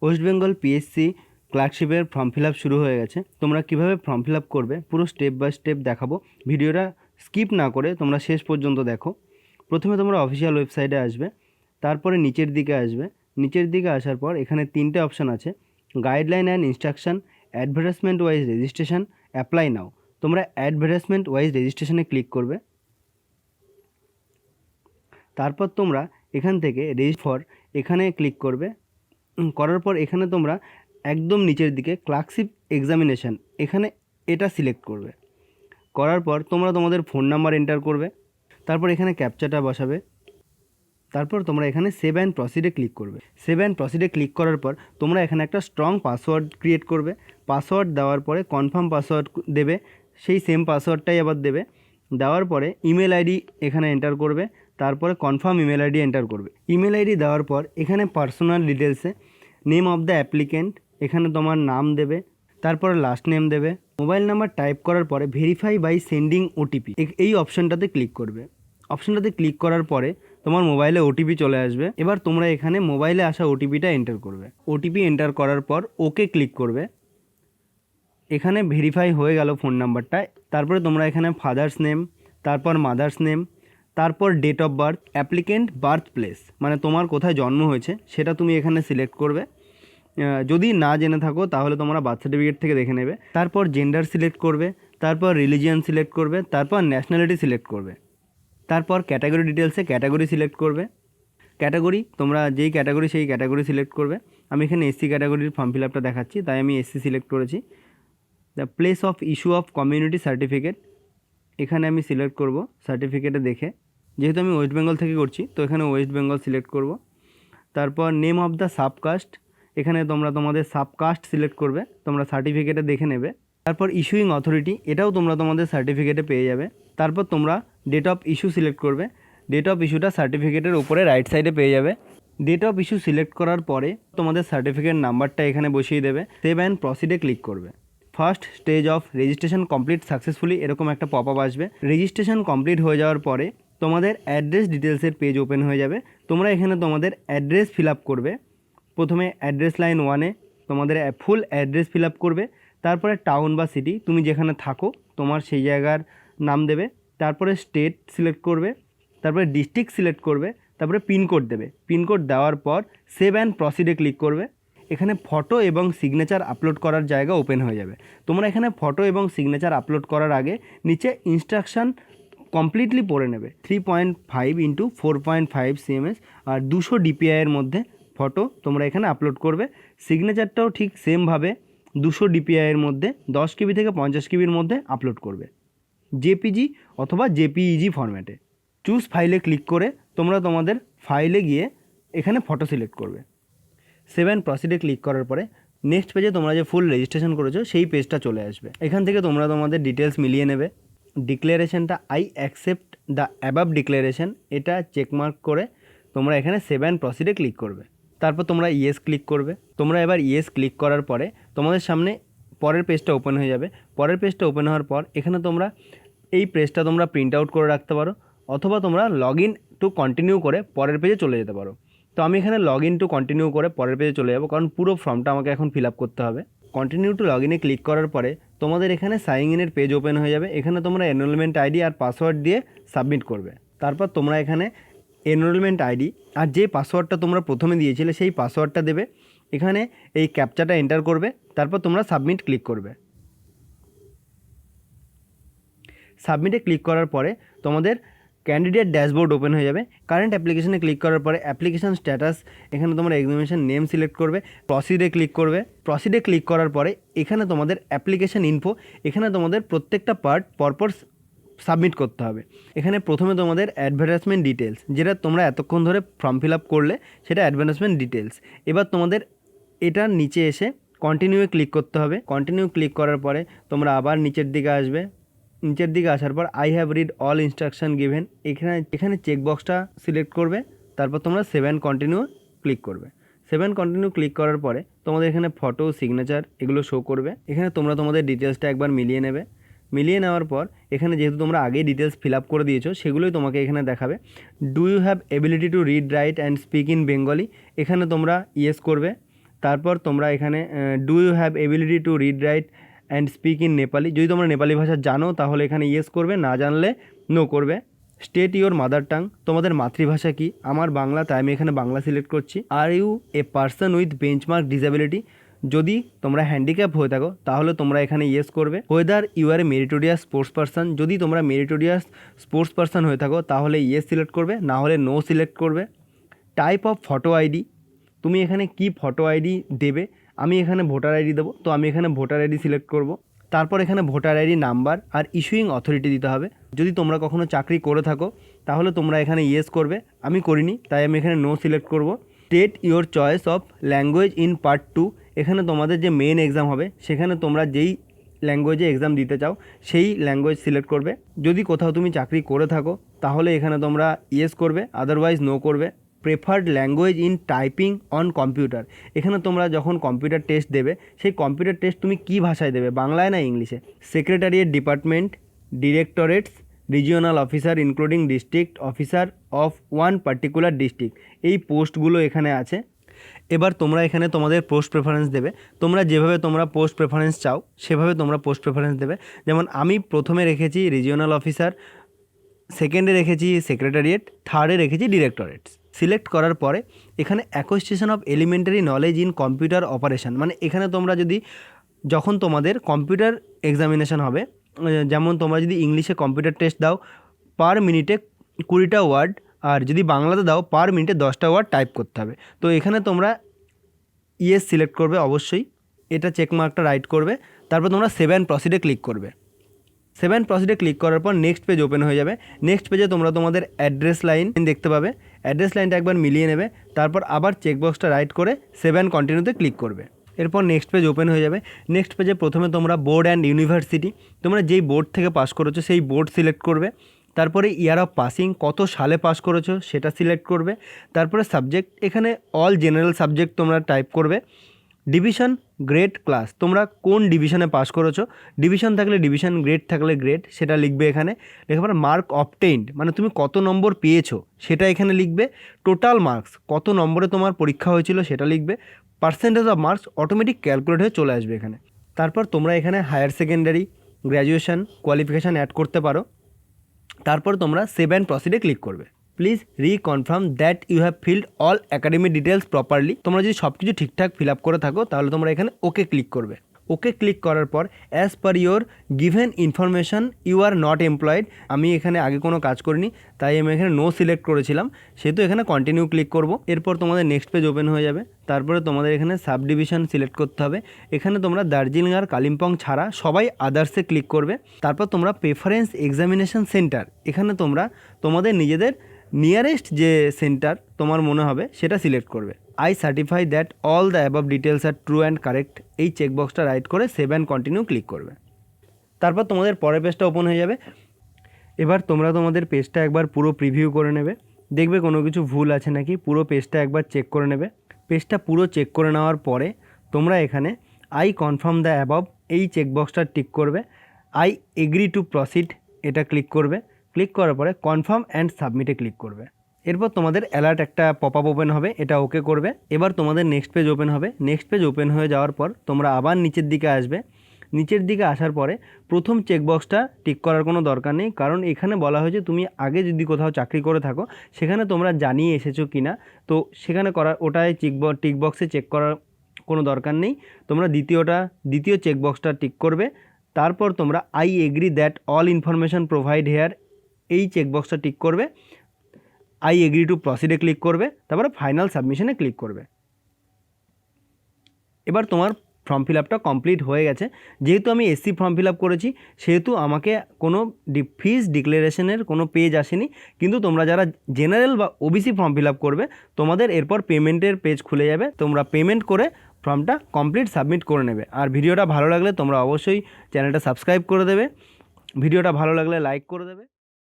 West Bengal PSC ক্লার্কশিপের form fill up শুরু হয়ে গেছে। তোমরা কীভাবে ফর্ম ফিল আপ করবে পুরো স্টেপ বাই স্টেপ দেখাবো। ভিডিওটা স্কিপ না করে তোমরা শেষ পর্যন্ত দেখো। প্রথমে তোমরা অফিসিয়াল ওয়েবসাইটে আসবে, তারপরে নিচের দিকে আসবে। নিচের দিকে আসার পর এখানে তিনটে অপশান আছে, guideline and instruction, advertisement wise registration, apply নাও। তোমরা অ্যাডভার্টাইজমেন্ট ওয়াইজ রেজিস্ট্রেশনে ক্লিক করবে। তারপর তোমরা এখান থেকে রেজিস্টার এখানে ক্লিক করবে। করার পর এখানে তোমরা একদম নিচের দিকে ক্লার্কশিপ এক্সামিনেশান এখানে এটা সিলেক্ট করবে। করার পর তোমরা তোমাদের ফোন নাম্বার এন্টার করবে, তারপর এখানে ক্যাপচাটা বসাবে। তারপর তোমরা এখানে সেভ অ্যান্ড প্রসিডে ক্লিক করবে। সেভ অ্যান্ড প্রসিডে ক্লিক করার পর তোমরা এখানে একটা স্ট্রং পাসওয়ার্ড ক্রিয়েট করবে। পাসওয়ার্ড দেওয়ার পরে কনফার্ম পাসওয়ার্ড দেবে, সেই সেম পাসওয়ার্ডটাই আবার দেবে। দেওয়ার পরে ইমেল আইডি এখানে এন্টার করবে, তারপরে কনফার্ম ইমেল আইডি এন্টার করবে। ইমেল আইডি দেওয়ার পর এখানে পার্সোনাল ডিটেলসে নেম অফ দ্য অ্যাপ্লিকেন্ট এখানে তোমার নাম দেবে, তারপরে লাস্ট নেম দেবে। মোবাইল নাম্বার টাইপ করার পরে ভেরিফাই বাই সেন্ডিং ওটিপি এই অপশানটাতে ক্লিক করবে। অপশানটাতে ক্লিক করার পরে তোমার মোবাইলে ওটিপি চলে আসবে। এবার তোমরা এখানে মোবাইলে আসা ওটিপিটা এন্টার করবে। ওটিপি এন্টার করার পর ওকে ক্লিক করবে। এখানে ভেরিফাই হয়ে গেল ফোন নাম্বারটা। তারপরে তোমরা এখানে ফাদার্স নেম, তারপর মাদার্স নেম, তারপর date of birth, applicant birth place মানে তোমার কোথায় জন্ম হয়েছে সেটা তুমি এখানে সিলেক্ট করবে। যদি না জেনে থাকো তাহলে তোমরা বার্থ সার্টিফিকেট থেকে দেখে নেবে। তারপর জেন্ডার সিলেক্ট করবে, তারপর রিলিজিয়ান সিলেক্ট করবে, তারপর ন্যাশনালিটি সিলেক্ট করবে। তারপর ক্যাটাগরি ডিটেলসে ক্যাটাগরি সিলেক্ট করবে। ক্যাটাগরি তোমরা যেই ক্যাটাগরি সেই ক্যাটাগরি সিলেক্ট করবে। আমি এখানে এসসি ক্যাটাগরির ফর্ম ফিল আপটা দেখাচ্ছি, তাই আমি এসসি সিলেক্ট করেছি। The place of issue of community certificate এখানে আমি সিলেক্ট করব সার্টিফিকেটে দেখে। যেহেতু আমি ওয়েস্ট বেঙ্গল থেকে করছি তো এখানে ওয়েস্ট বেঙ্গল সিলেক্ট করব। তারপর নেম অফ দ্য সাবকাস্ট এখানে তোমরা তোমাদের সাবকাস্ট সিলেক্ট করবে, তোমরা সার্টিফিকেটে দেখে নেবে। তারপর ইস্যুইং অথরিটি এটাও তোমরা তোমাদের সার্টিফিকেটে পেয়ে যাবে। তারপর তোমরা ডেট অফ ইস্যু সিলেক্ট করবে। ডেট অফ ইস্যুটা সার্টিফিকেটের উপরে রাইট সাইডে পেয়ে যাবে। ডেট অফ ইস্যু সিলেক্ট করার পরে তোমাদের সার্টিফিকেট নাম্বারটা এখানে বসিয়ে দেবে। সেভ অ্যান্ড প্রসিডে ক্লিক করবে। First stage of registration complete successfully এরকম একটা পপ আপ আসবে। রেজিস্ট্রেশন কমপ্লিট হয়ে যাওয়ার পরে তোমাদের অ্যাড্রেস ডিটেলসের পেজ ওপেন হয়ে যাবে। তোমরা এখানে তোমাদের অ্যাড্রেস ফিল আপ করবে। প্রথমে অ্যাড্রেস লাইন 1-এ তোমাদের ফুল অ্যাড্রেস ফিল আপ করবে। তারপরে টাউন বা সিটি তুমি যেখানে থাকো তোমার সেই জায়গার নাম দেবে। তারপরে স্টেট সিলেক্ট করবে, তারপরে ডিস্ট্রিক্ট সিলেক্ট করবে, তারপরে পিনকোড দেবে। পিনকোড দেওয়ার পর সেভ অ্যান্ড প্রসিডে ক্লিক করবে। এখানে ফটো এবং সিগনেচার আপলোড করার জায়গা ওপেন হয়ে যাবে। তোমরা এখানে ফটো এবং সিগনেচার আপলোড করার আগে নিচে ইনস্ট্রাকশান কমপ্লিটলি পড়ে নেবে। 3.5 × 4.5 cms আর 200 DPI-এর মধ্যে ফটো তোমরা এখানে আপলোড করবে। সিগনেচারটাও ঠিক সেমভাবে 200 DPI-এর মধ্যে 10 KB থেকে 50 KBর মধ্যে আপলোড করবে, জেপিজি অথবা জেপিইজি ফরম্যাটে। চুজ ফাইলে ক্লিক করে তোমরা তোমাদের ফাইলে গিয়ে এখানে ফটো সিলেক্ট করবে। সেভ অ্যান্ড প্রসিডে ক্লিক করার পরে নেক্সট পেজে তোমরা যে ফুল রেজিস্ট্রেশন করেছো সেই পেজটা চলে আসবে। এখান থেকে তোমরা তোমাদের ডিটেলস মিলিয়ে নেবে। ডিক্লারেশনটা I accept the above declaration এটা চেকমার্ক করে তোমরা এখানে সেভ অ্যান্ড প্রসিডে ক্লিক করবে। তারপর তোমরা ইয়েস ক্লিক করবে। তোমরা এবার ইয়েস ক্লিক করার পরে তোমাদের সামনে পরের পেজটা ওপেন হয়ে যাবে। পরের পেজটা ওপেন হওয়ার পর এখানে তোমরা এই পেজটা তোমরা প্রিন্ট আউট করে রাখতে পারো, অথবা তোমরা লগ ইন টু কন্টিনিউ করে পরের পেজে চলে যেতে পারো। তো আমি এখানে লগ ইন টু কন্টিনিউ করে পরের পেজে চলে যাবো, কারণ পুরো ফর্মটা আমাকে এখন ফিল আপ করতে হবে। কন্টিনিউ টু লগ ইনে ক্লিক করার পরে তোমাদের এখানে সাইন ইনের পেজ ওপেন হয়ে যাবে। এখানে তোমরা এনরোলমেন্ট আইডি আর পাসওয়ার্ড দিয়ে সাবমিট করবে। তারপর তোমরা এখানে এনরোলমেন্ট আইডি আর যে পাসওয়ার্ডটা তোমরা প্রথমে দিয়েছিলে সেই পাসওয়ার্ডটা দেবে। এখানে এই ক্যাপচাটা এন্টার করবে, তারপর তোমরা সাবমিট ক্লিক করবে। সাবমিটে ক্লিক করার পরে তোমাদের ক্যান্ডিডেট ড্যাশবোর্ড ওপেন হয়ে যাবে। কারেন্ট অ্যাপ্লিকেশনে ক্লিক করার পরে অ্যাপ্লিকেশান স্ট্যাটাস এখানে তোমরা এক্সামিনেশন নেম সিলেক্ট করবে। প্রসিডে ক্লিক করবে। প্রসিডে ক্লিক করার পরে এখানে তোমাদের অ্যাপ্লিকেশান ইনফো এখানে তোমাদের প্রত্যেকটা পার্ট পরপর সাবমিট করতে হবে। এখানে প্রথমে তোমাদের অ্যাডভার্টাইজমেন্ট ডিটেলস যেটা তোমরা এতক্ষণ ধরে ফর্ম ফিল আপ করলে সেটা অ্যাডভার্টাইজমেন্ট ডিটেলস। এবার তোমাদের এটার নিচে এসে কন্টিনিউয়ে ক্লিক করতে হবে। কন্টিনিউ ক্লিক করার পরে তোমরা আবার নিচের দিকে আসবে। নিচের দিকে আসার পর I have read all instruction given এখানে চেকবক্সটা সিলেক্ট করবে। তারপর তোমরা সেভ অ্যান্ড কন্টিনিউ ক্লিক করবে। সেভ অ্যান্ড কন্টিনিউ ক্লিক করার পরে তোমাদের এখানে ফটো সিগনেচার এগুলো শো করবে। এখানে তোমরা তোমাদের ডিটেলসটা একবার মিলিয়ে নেবে। মিলিয়ে নেওয়ার পর এখানে যেহেতু তোমরা আগেই ডিটেলস ফিল আপ করে দিয়েছো সেগুলোই তোমাকে এখানে দেখাবে। Do you have ability to read write and speak in Bengali এখানে তোমরা ইয়েস করবে। তারপর তোমরা এখানে do you have ability to read write and speak in Nepali, যদি তোমরা নেপালি ভাষা জানো তাহলে এখানে ইয়েস করবে, না জানলে নো করবে। স্টেট ইওর মাদার টাং, তোমাদের মাতৃভাষা কি? আমার বাংলা, তাই আমি এখানে বাংলা সিলেক্ট করছি। Are you a person with benchmark disability, যদি তোমরা হ্যান্ডিক্যাপ হয়ে থাকো তাহলে তোমরা এখানে ইয়েস করবে। Whether you are a meritorious sports person, যদি তোমরা মেরিটোরিয়াস স্পোর্টস পারসন হয়ে থাকো তাহলে ইয়েস সিলেক্ট করবে, না হলে নো সিলেক্ট করবে। টাইপ অফ ফটো আইডি, তুমি এখানে কি ফটো আইডি দেবে? আমি এখানে ভোটার আইডি দেবো, তো আমি এখানে ভোটার আইডি সিলেক্ট করব। তারপর এখানে ভোটার আইডি নাম্বার আর ইস্যুইং অথরিটি দিতে হবে। যদি তোমরা কখনো চাকরি করে থাকো তাহলে তোমরা এখানে ইয়েস করবে, আমি করিনি তাই আমি এখানে নো সিলেক্ট করব। State your choice of language in part 2, এখানে তোমাদের যে মেন এক্সাম হবে সেখানে তোমরা যেই ল্যাঙ্গুয়েজে এক্সাম দিতে চাও সেই ল্যাঙ্গুয়েজ সিলেক্ট করবে। যদি কোথাও তুমি চাকরি করে থাকো তাহলে এখানে তোমরা ইয়েস করবে, আদারওয়াইজ নো করবে। Preferred language in typing on computer, এখানে তোমরা যখন কম্পিউটার টেস্ট দেবে সেই কম্পিউটার টেস্ট তুমি কী ভাষায় দেবে, বাংলায় না ইংলিশে? Secretariat department, directorates, regional officer including district officer of one particular district, এই পোস্টগুলো এখানে আছে। এবার তোমরা এখানে তোমাদের পোস্ট প্রেফারেন্স দেবে, তোমরা যেভাবে তোমরা পোস্ট প্রেফারেন্স চাও সেভাবে তোমরা পোস্ট প্রেফারেন্স দেবে। যেমন আমি প্রথমে রেখেছি রিজিওনাল অফিসার, সেকেন্ডে রেখেছি সেক্রেটারিয়েট, থার্ডে রেখেছি ডিরেক্টরেটস। সিলেক্ট করার পরে এখানে অ্যাকোয়েস্টেশন of elementary knowledge in computer operation, মানে এখানে তোমরা যদি যখন তোমাদের কম্পিউটার এক্সামিনেশন হবে, যেমন তোমরা যদি ইংলিশে কম্পিউটার টেস্ট দাও পার মিনিটে 20টা ওয়ার্ড, আর যদি বাংলাতে দাও পার মিনিটে 10টা ওয়ার্ড টাইপ করতে হবে। তো এখানে তোমরা ইয়েস সিলেক্ট করবে অবশ্যই, এটা চেকমার্কটা রাইট করবে। তারপর তোমরা 7 প্রসিডে ক্লিক করবে। 7 প্রসিডে ক্লিক করার পর নেক্সট পেজ ওপেন হয়ে যাবে। নেক্সট পেজে তোমরা তোমাদের অ্যাড্রেস লাইন দেখতে পাবে, অ্যাড্রেস লাইনটা একবার মিলিয়ে নেবে, তারপর আবার চেকবক্সটা রাইট করে 7 কন্টিনিউতে ক্লিক করবে। এরপর নেক্সট পেজ ওপেন হয়ে যাবে। নেক্সট পেজে প্রথমে তোমরা বোর্ড অ্যান্ড ইউনিভার্সিটি, তোমরা যেই বোর্ড থেকে পাস করেছো সেই বোর্ড সিলেক্ট করবে। তারপরে ইয়ার অফ পাসিং, কত সালে পাস করেছো সেটা সিলেক্ট করবে। তারপরে সাবজেক্ট, এখানে অল জেনারেল সাবজেক্ট তোমরা টাইপ করবে। ডিভিশন, গ্রেড, ক্লাস, তোমরা কোন ডিভিশনে পাস করেছো, ডিভিশন থাকলে ডিভিশন, গ্রেড থাকলে গ্রেড, সেটা লিখবে এখানে। লেখার পর মার্ক অবটেইনড, মানে তুমি কত নম্বর পেয়েছো সেটা এখানে লিখবে। টোটাল মার্কস, কত নম্বরে তোমার পরীক্ষা হয়েছিল সেটা লিখবে। Percentage of marks automatic calculate হয়ে চলে আসবে এখানে। তারপর তোমরা এখানে higher secondary, graduation, qualification add করতে পারো। তারপর তোমরা 7 প্রসিডে ক্লিক করবে। Please reconfirm that you have filled all academic details properly, তোমরা যদি সব কিছু ঠিকঠাক ফিল আপ করে থাকো তাহলে তোমরা এখানে ওকে ক্লিক করবে। ওকে ক্লিক করার পর as per your given information you are not employed, আমি এখানে আগে কোনো কাজ করিনি তাই আমি এখানে নো সিলেক্ট করেছিলাম, সেহেতু এখানে কন্টিনিউ ক্লিক করব। এরপর তোমাদের নেক্সট পেজ ওপেন হয়ে যাবে। তারপরে তোমাদের এখানে সাব ডিভিশন সিলেক্ট করতে হবে। এখানে তোমরা দার্জিলিং আর কালিম্পং ছাড়া সবাই আদার্সে ক্লিক করবে। তারপর তোমরা প্রেফারেন্স এক্সামিনেশন সেন্টার, এখানে তোমরা তোমাদের নিজেদের নিয়ারেস্ট যে সেন্টার তোমার মনে হবে সেটা সিলেক্ট করবে। I certify that all the above details are true and correct, এই চেকবক্সটা রাইট করে 7 কন্টিনিউ ক্লিক করবে। তারপর তোমাদের পরের পেজটা ওপেন হয়ে যাবে। এবার তোমরা তোমাদের পেজটা একবার পুরো প্রিভিউ করে নেবে, দেখবে কোনো কিছু ভুল আছে নাকি, পুরো পেজটা একবার চেক করে নেবে। পেজটা পুরো চেক করে নেওয়ার পরে তোমরা এখানে আই কনফার্ম দ্য অ্যাবভ, এই চেকবক্সটা টিক করবে। আই এগ্রি টু প্রসিড, এটা ক্লিক করবে। ক্লিক করার পরে কনফার্ম অ্যান্ড সাবমিটে ক্লিক করবে। এরপর তোমাদের অ্যালার্ট একটা পপ আপ ওপেন হবে, এটা ওকে করবে। এবার তোমাদের নেক্সট পেজ ওপেন হবে। নেক্সট পেজ ওপেন হয়ে যাওয়ার পর তোমরা আবার নিচের দিকে আসবে। নিচের দিকে আসার পরে প্রথম চেকবক্সটা টিক করার কোনো দরকার নেই, কারণ এখানে বলা হয়েছে তুমি আগে যদি কোথাও চাকরি করে থাকো সেখানে তোমরা জানিয়ে এসেছো কি না, তো সেখানে করার ওটাই টিক বক্সে চেক করার কোনো দরকার নেই। তোমরা দ্বিতীয় চেকবক্সটা টিক করবে। তারপর তোমরা I agree that all information provide here, এই চেকবক্সটা টিক করবে। I agree to proceed click করবে, তারপরে ফাইনাল সাবমিশনে ক্লিক করবে। এবার তোমার ফর্ম ফিল আপটা কমপ্লিট হয়ে গেছে। যেহেতু আমি এসসি ফর্ম ফিল আপ করেছি সেহেতু আমাকে কোনো ফিজ ডিক্লারেশনের কোনো পেজ আসেনি, কিন্তু তোমরা যারা জেনারেল বা ওবিসি ফর্ম ফিল আপ করবে তোমাদের এরপর পেমেন্টের পেজ খুলে যাবে, তোমরা পেমেন্ট করে ফর্মটা কমপ্লিট সাবমিট করে নেবে। আর ভিডিওটা ভালো লাগলে তোমরা অবশ্যই চ্যানেলটা সাবস্ক্রাইব করে দেবে, ভিডিওটা ভালো লাগলে লাইক করে দেবে।